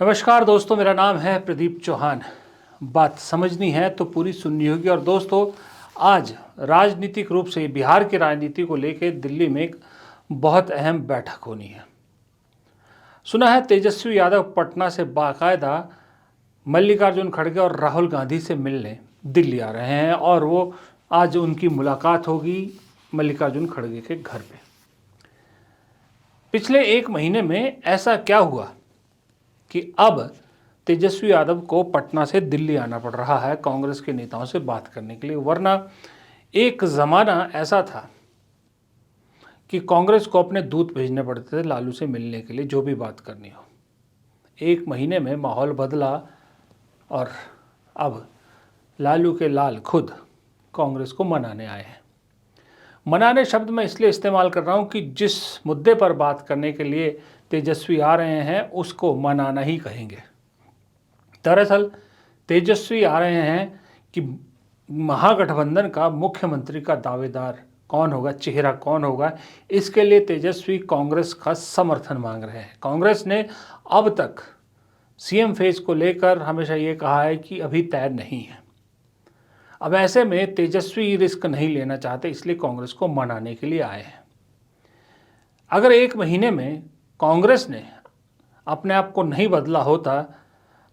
नमस्कार दोस्तों, मेरा नाम है प्रदीप चौहान। बात समझनी है तो पूरी सुननी होगी। और दोस्तों, आज राजनीतिक रूप से बिहार की राजनीति को लेकर दिल्ली में एक बहुत अहम बैठक होनी है। सुना है तेजस्वी यादव पटना से बाकायदा मल्लिकार्जुन खड़गे और राहुल गांधी से मिलने दिल्ली आ रहे हैं और वो आज उनकी मुलाकात होगी मल्लिकार्जुन खड़गे के घर पे। पिछले एक महीने में ऐसा क्या हुआ कि अब तेजस्वी यादव को पटना से दिल्ली आना पड़ रहा है कांग्रेस के नेताओं से बात करने के लिए। वरना एक ज़माना ऐसा था कि कांग्रेस को अपने दूत भेजने पड़ते थे लालू से मिलने के लिए, जो भी बात करनी हो। एक महीने में माहौल बदला और अब लालू के लाल खुद कांग्रेस को मनाने आए हैं। मनाने शब्द मैं इसलिए इस्तेमाल कर रहा हूं कि जिस मुद्दे पर बात करने के लिए तेजस्वी आ रहे हैं उसको मनाना ही कहेंगे। दरअसल तेजस्वी आ रहे हैं कि महागठबंधन का मुख्यमंत्री का दावेदार कौन होगा, चेहरा कौन होगा, इसके लिए तेजस्वी कांग्रेस का समर्थन मांग रहे हैं। कांग्रेस ने अब तक सीएम फेस को लेकर हमेशा ये कहा है कि अभी तय नहीं है। अब ऐसे में तेजस्वी रिस्क नहीं लेना चाहते, इसलिए कांग्रेस को मनाने के लिए आए हैं। अगर एक महीने में कांग्रेस ने अपने आप को नहीं बदला होता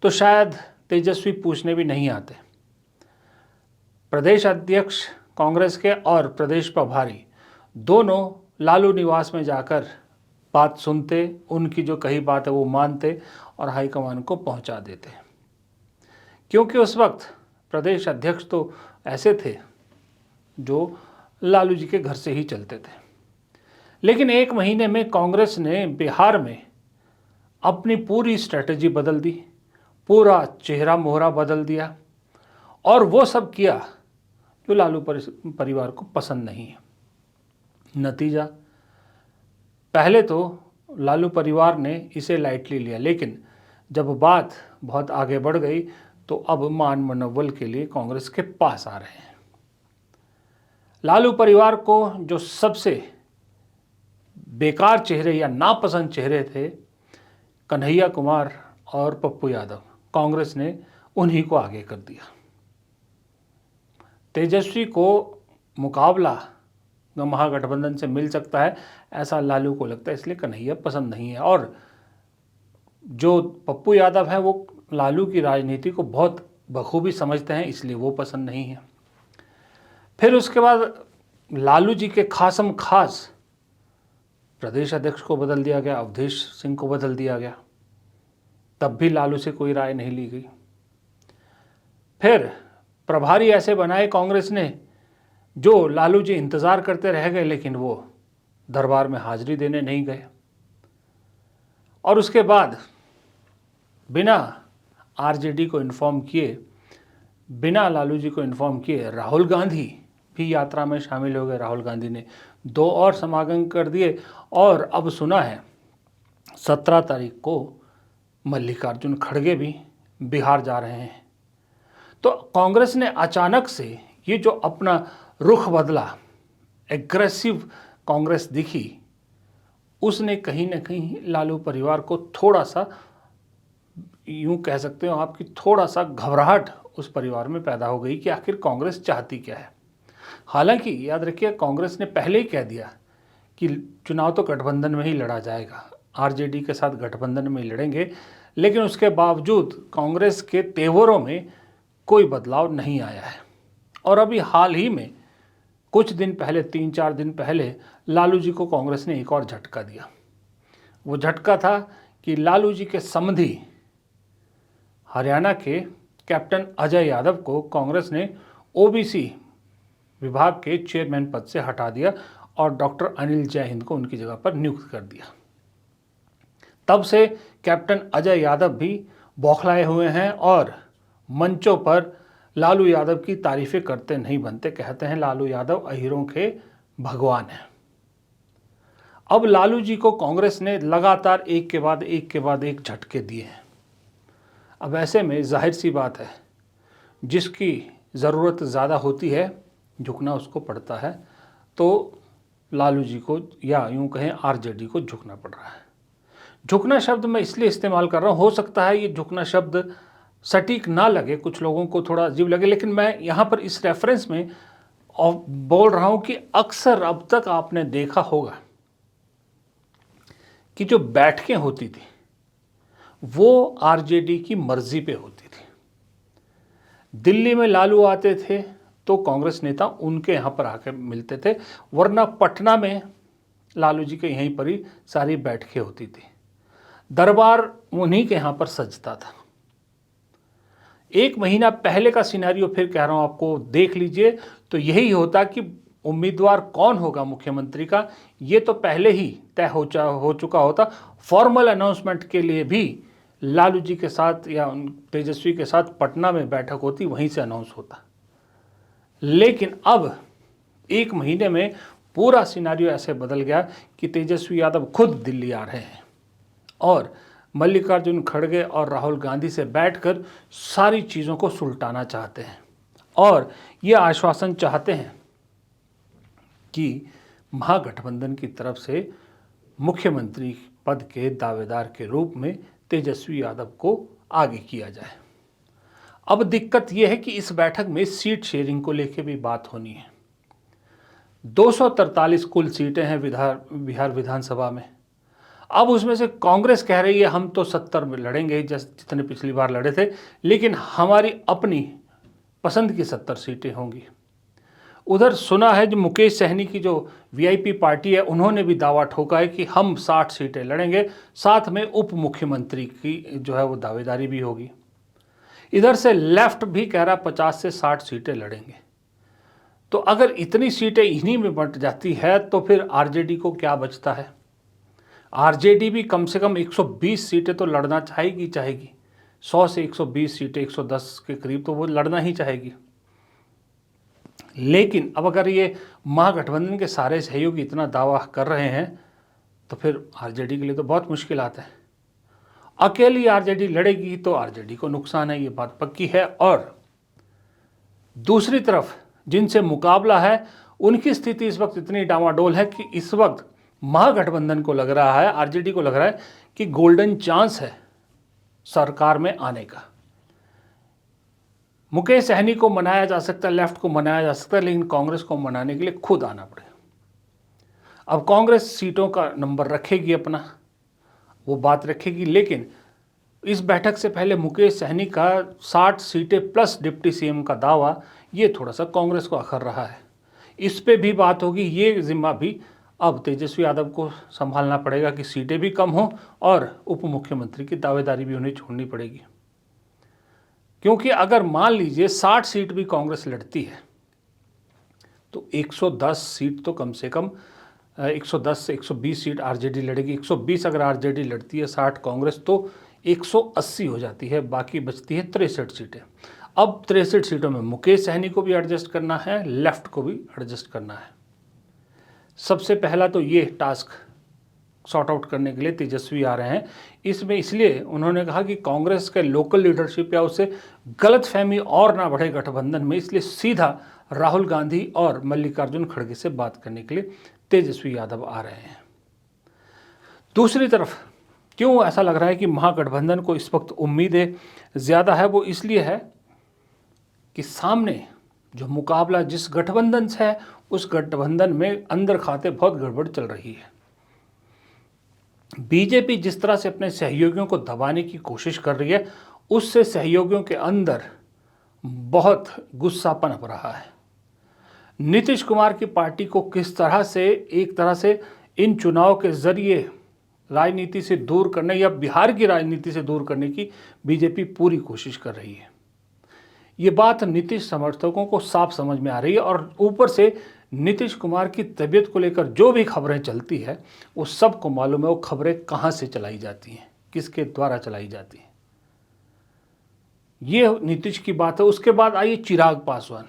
तो शायद तेजस्वी पूछने भी नहीं आते। प्रदेश अध्यक्ष कांग्रेस के और प्रदेश प्रभारी दोनों लालू निवास में जाकर बात सुनते, उनकी जो कही बात है वो मानते और हाईकमान को पहुंचा देते। क्योंकि उस वक्त प्रदेश अध्यक्ष तो ऐसे थे जो लालू जी के घर से ही चलते थे। लेकिन एक महीने में कांग्रेस ने बिहार में अपनी पूरी स्ट्रेटजी बदल दी, पूरा चेहरा मोहरा बदल दिया और वो सब किया जो लालू परिवार को पसंद नहीं है। नतीजा, पहले तो लालू परिवार ने इसे लाइटली लिया, लेकिन जब बात बहुत आगे बढ़ गई तो अब मान मनोबल के लिए कांग्रेस के पास आ रहे हैं। लालू परिवार को जो सबसे बेकार चेहरे या नापसंद चेहरे थे, कन्हैया कुमार और पप्पू यादव, कांग्रेस ने उन्हीं को आगे कर दिया। तेजस्वी को मुकाबला महागठबंधन से मिल सकता है ऐसा लालू को लगता है, इसलिए कन्हैया पसंद नहीं है। और जो पप्पू यादव है वो लालू की राजनीति को बहुत बखूबी समझते हैं, इसलिए वो पसंद नहीं है। फिर उसके बाद लालू जी के खासम खास प्रदेश अध्यक्ष को बदल दिया गया, अवधेश सिंह को बदल दिया गया, तब भी लालू से कोई राय नहीं ली गई। फिर प्रभारी ऐसे बनाए कांग्रेस ने जो लालू जी इंतज़ार करते रह गए, लेकिन वो दरबार में हाजिरी देने नहीं गए। और उसके बाद बिना आरजेडी को इन्फॉर्म किए, बिना लालू जी को इन्फॉर्म किए राहुल गांधी भी यात्रा में शामिल हो गए। राहुल गांधी ने 2 और समागम कर दिए और अब सुना है 17 तारीख को मल्लिकार्जुन खड़गे भी बिहार जा रहे हैं। तो कांग्रेस ने अचानक से ये जो अपना रुख बदला, एग्रेसिव कांग्रेस दिखी, उसने कहीं ना कहीं लालू परिवार को थोड़ा सा, यूं कह सकते हो आपकी, थोड़ा सा घबराहट उस परिवार में पैदा हो गई कि आखिर कांग्रेस चाहती क्या है। हालांकि याद रखिए, कांग्रेस ने पहले ही कह दिया कि चुनाव तो गठबंधन में ही लड़ा जाएगा, आरजेडी के साथ गठबंधन में ही लड़ेंगे। लेकिन उसके बावजूद कांग्रेस के तेवरों में कोई बदलाव नहीं आया है। और अभी हाल ही में कुछ दिन पहले, 3-4 दिन पहले, लालू जी को कांग्रेस ने एक और झटका दिया। वो झटका था कि लालू जी के समधी हरियाणा के कैप्टन अजय यादव को कांग्रेस ने ओबीसी विभाग के चेयरमैन पद से हटा दिया और डॉक्टर अनिल जैहिंद को उनकी जगह पर नियुक्त कर दिया। तब से कैप्टन अजय यादव भी बौखलाए हुए हैं और मंचों पर लालू यादव की तारीफें करते नहीं बनते। कहते हैं लालू यादव अहीरों के भगवान हैं। अब लालू जी को कांग्रेस ने लगातार एक के बाद एक झटके दिए हैं। अब ऐसे में जाहिर सी बात है, जिसकी ज़रूरत ज़्यादा होती है झुकना उसको पड़ता है। तो लालू जी को, या यूं कहें आरजेडी को, झुकना पड़ रहा है। झुकना शब्द मैं इसलिए इस्तेमाल कर रहा हूँ, हो सकता है ये झुकना शब्द सटीक ना लगे, कुछ लोगों को थोड़ा अजीब लगे, लेकिन मैं यहाँ पर इस रेफरेंस में और बोल रहा हूँ कि अक्सर अब तक आपने देखा होगा कि जो बैठकें होती थी वो आरजेडी की मर्जी पे होती थी। दिल्ली में लालू आते थे तो कांग्रेस नेता उनके यहाँ पर आकर मिलते थे, वरना पटना में लालू जी के यहीं पर ही सारी बैठकें होती थी। दरबार उन्हीं के यहाँ पर सजता था। एक महीना पहले का सिनेरियो फिर कह रहा हूँ आपको, देख लीजिए तो यही होता कि उम्मीदवार कौन होगा मुख्यमंत्री का, ये तो पहले ही तय हो चुका होता। फॉर्मल अनाउंसमेंट के लिए भी लालू जी के साथ या तेजस्वी के साथ पटना में बैठक होती, वहीं से अनाउंस होता। लेकिन अब एक महीने में पूरा सिनेरियो ऐसे बदल गया कि तेजस्वी यादव खुद दिल्ली आ रहे हैं और मल्लिकार्जुन खड़गे और राहुल गांधी से बैठकर सारी चीज़ों को सुलटाना चाहते हैं और ये आश्वासन चाहते हैं कि महागठबंधन की तरफ से मुख्यमंत्री पद के दावेदार के रूप में तेजस्वी यादव को आगे किया जाए। अब दिक्कत यह है कि इस बैठक में सीट शेयरिंग को लेकर भी बात होनी है। 243 कुल सीटें हैं बिहार विधानसभा में। अब उसमें से कांग्रेस कह रही है हम तो 70 में लड़ेंगे जितने पिछली बार लड़े थे, लेकिन हमारी अपनी पसंद की 70 सीटें होंगी। उधर सुना है जो मुकेश सहनी की जो वीआईपी पार्टी है, उन्होंने भी दावा ठोका है कि हम 60 सीटें लड़ेंगे, साथ में उप मुख्यमंत्री की जो है वो दावेदारी भी होगी। इधर से लेफ्ट भी कह रहा 50 से 60 सीटें लड़ेंगे। तो अगर इतनी सीटें इन्हीं में बंट जाती है तो फिर आरजेडी को क्या बचता है? आरजेडी भी कम से कम 120 सीटें तो लड़ना चाहेगी 100 से 120 सीटें, 110 के करीब तो वो लड़ना ही चाहेगी। लेकिन अब अगर ये महागठबंधन के सारे सहयोगी इतना दावा कर रहे हैं तो फिर आरजेडी के लिए तो बहुत मुश्किल आता है। अकेली आरजेडी लड़ेगी तो आरजेडी को नुकसान है, ये बात पक्की है। और दूसरी तरफ जिनसे मुकाबला है उनकी स्थिति इस वक्त इतनी डामाडोल है कि इस वक्त महागठबंधन को लग रहा है, आरजेडी को लग रहा है कि गोल्डन चांस है सरकार में आने का। मुकेश सहनी को मनाया जा सकता है, लेफ्ट को मनाया जा सकता है, लेकिन कांग्रेस को मनाने के लिए खुद आना पड़ेगा। अब कांग्रेस सीटों का नंबर रखेगी अपना, वो बात रखेगी, लेकिन इस बैठक से पहले मुकेश सहनी का 60 सीटें प्लस डिप्टी सीएम का दावा, ये थोड़ा सा कांग्रेस को अखर रहा है। इस पे भी बात होगी, ये जिम्मा भी अब तेजस्वी यादव को संभालना पड़ेगा कि सीटें भी कम हों और उप मुख्यमंत्री की दावेदारी भी उन्हें छोड़नी पड़ेगी। क्योंकि अगर मान लीजिए 60 सीट भी कांग्रेस लड़ती है तो 110 सीट तो कम से कम 110 से 120 सीट आरजेडी लड़ेगी। 120 अगर आरजेडी लड़ती है, 60 कांग्रेस, तो 180 हो जाती है, बाकी बचती है 63 सीटें। अब 63 सीटों में मुकेश सहनी को भी एडजस्ट करना है, लेफ्ट को भी एडजस्ट करना है। सबसे पहला तो ये टास्क सॉर्ट आउट करने के लिए तेजस्वी आ रहे हैं। इसमें इसलिए उन्होंने कहा कि कांग्रेस के लोकल लीडरशिप या उससे गलतफहमी और ना बढ़े गठबंधन में, इसलिए सीधा राहुल गांधी और मल्लिकार्जुन खड़गे से बात करने के लिए तेजस्वी यादव आ रहे हैं। दूसरी तरफ क्यों ऐसा लग रहा है कि महागठबंधन को इस वक्त उम्मीदें ज़्यादा है? वो इसलिए है कि सामने जो मुकाबला जिस गठबंधन से है, उस गठबंधन में अंदर खाते बहुत गड़बड़ चल रही है। बीजेपी जिस तरह से अपने सहयोगियों को दबाने की कोशिश कर रही है, उससे सहयोगियों के अंदर बहुत गुस्सा पनप रहा है। नीतीश कुमार की पार्टी को किस तरह से एक तरह से इन चुनाव के जरिए राजनीति से दूर करने या बिहार की राजनीति से दूर करने की बीजेपी पूरी कोशिश कर रही है। ये बात नीतीश समर्थकों को साफ समझ में आ रही है और ऊपर से नीतीश कुमार की तबीयत को लेकर जो भी खबरें चलती है वो सबको मालूम है वो खबरें कहाँ से चलाई जाती हैं, किसके द्वारा चलाई जाती हैं। ये नीतीश की बात है। उसके बाद आइए चिराग पासवान।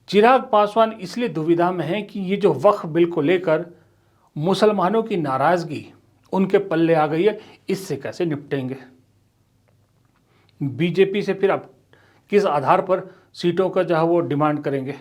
चिराग पासवान इसलिए दुविधा में है कि ये जो वक्फ बिल को लेकर मुसलमानों की नाराज़गी उनके पल्ले आ गई है, इससे कैसे निपटेंगे? बीजेपी से फिर अब किस आधार पर सीटों का जो है वो डिमांड करेंगे?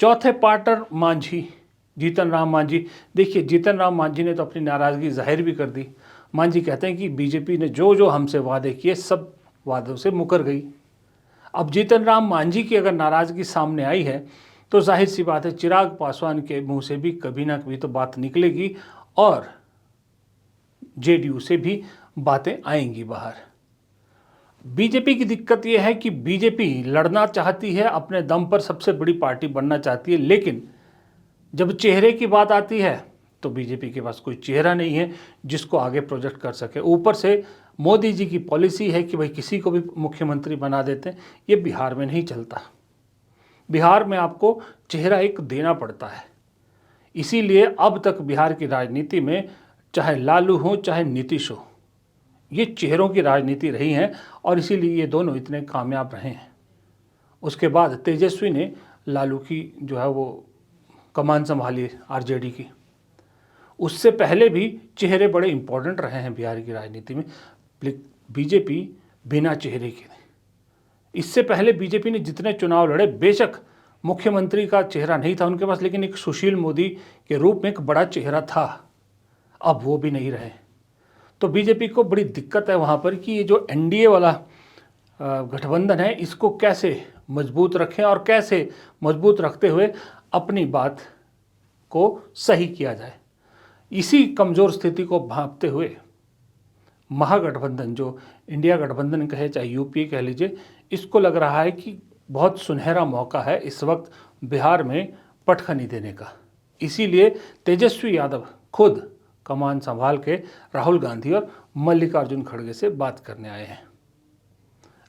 चौथे पार्टनर मांझी, जीतन राम मांझी। देखिए, जीतन राम मांझी ने तो अपनी नाराज़गी जाहिर भी कर दी। मांझी कहते हैं कि बीजेपी ने जो जो हमसे वादे किए सब वादों से मुकर गई। अब जीतन राम मांझी की अगर नाराज़गी सामने आई है तो जाहिर सी बात है चिराग पासवान के मुंह से भी कभी ना कभी तो बात निकलेगी और जेडीयू से भी बातें आएंगी बाहर। बीजेपी की दिक्कत यह है कि बीजेपी लड़ना चाहती है, अपने दम पर सबसे बड़ी पार्टी बनना चाहती है, लेकिन जब चेहरे की बात आती है तो बीजेपी के पास कोई चेहरा नहीं है जिसको आगे प्रोजेक्ट कर सके। ऊपर से मोदी जी की पॉलिसी है कि भाई किसी को भी मुख्यमंत्री बना देते हैं। ये बिहार में नहीं चलता। बिहार में आपको चेहरा एक देना पड़ता है। इसीलिए अब तक बिहार की राजनीति में चाहे लालू हो चाहे नीतीश हो, ये चेहरों की राजनीति रही है और इसीलिए ये दोनों इतने कामयाब रहे हैं। उसके बाद तेजस्वी ने लालू की जो है वो कमान संभाली आरजेडी की। उससे पहले भी चेहरे बड़े इंपॉर्टेंट रहे हैं बिहार की राजनीति में। बीजेपी बिना चेहरे के, इससे पहले बीजेपी ने जितने चुनाव लड़े बेशक मुख्यमंत्री का चेहरा नहीं था उनके पास, लेकिन एक सुशील मोदी के रूप में एक बड़ा चेहरा था। अब वो भी नहीं रहे। तो बीजेपी को बड़ी दिक्कत है वहाँ पर कि ये जो एनडीए वाला गठबंधन है इसको कैसे मजबूत रखें और कैसे मजबूत रखते हुए अपनी बात को सही किया जाए। इसी कमज़ोर स्थिति को भांपते हुए महागठबंधन, जो इंडिया गठबंधन कहे चाहे यूपीए कह लीजिए, इसको लग रहा है कि बहुत सुनहरा मौका है इस वक्त बिहार में पटखनी देने का। इसीलिए तेजस्वी यादव खुद कमान संभाल के राहुल गांधी और मल्लिकार्जुन खड़गे से बात करने आए हैं।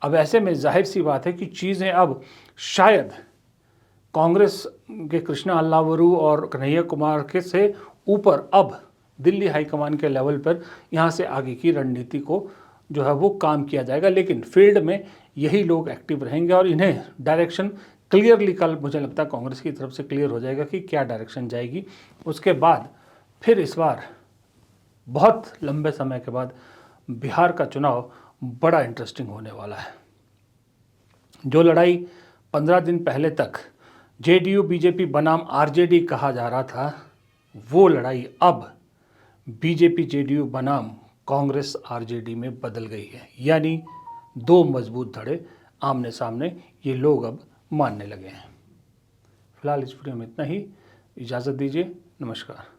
अब ऐसे में जाहिर सी बात है कि चीज़ें अब शायद कांग्रेस के कृष्णा अल्लावरू और कन्हैया कुमार के से ऊपर अब दिल्ली हाईकमान के लेवल पर यहाँ से आगे की रणनीति को जो है वो काम किया जाएगा। लेकिन फील्ड में यही लोग एक्टिव रहेंगे और इन्हें डायरेक्शन क्लियरली कल मुझे लगता है कांग्रेस की तरफ से क्लियर हो जाएगा कि क्या डायरेक्शन जाएगी। उसके बाद फिर इस बार बहुत लंबे समय के बाद बिहार का चुनाव बड़ा इंटरेस्टिंग होने वाला है। जो लड़ाई 15 दिन पहले तक जेडीयू बीजेपी बनाम आरजेडी कहा जा रहा था, वो लड़ाई अब बीजेपी जेडीयू बनाम कांग्रेस आरजेडी में बदल गई है। यानी दो मजबूत धड़े आमने सामने ये लोग अब मानने लगे हैं। फिलहाल इस वीडियो में इतना ही। इजाज़त दीजिए। नमस्कार।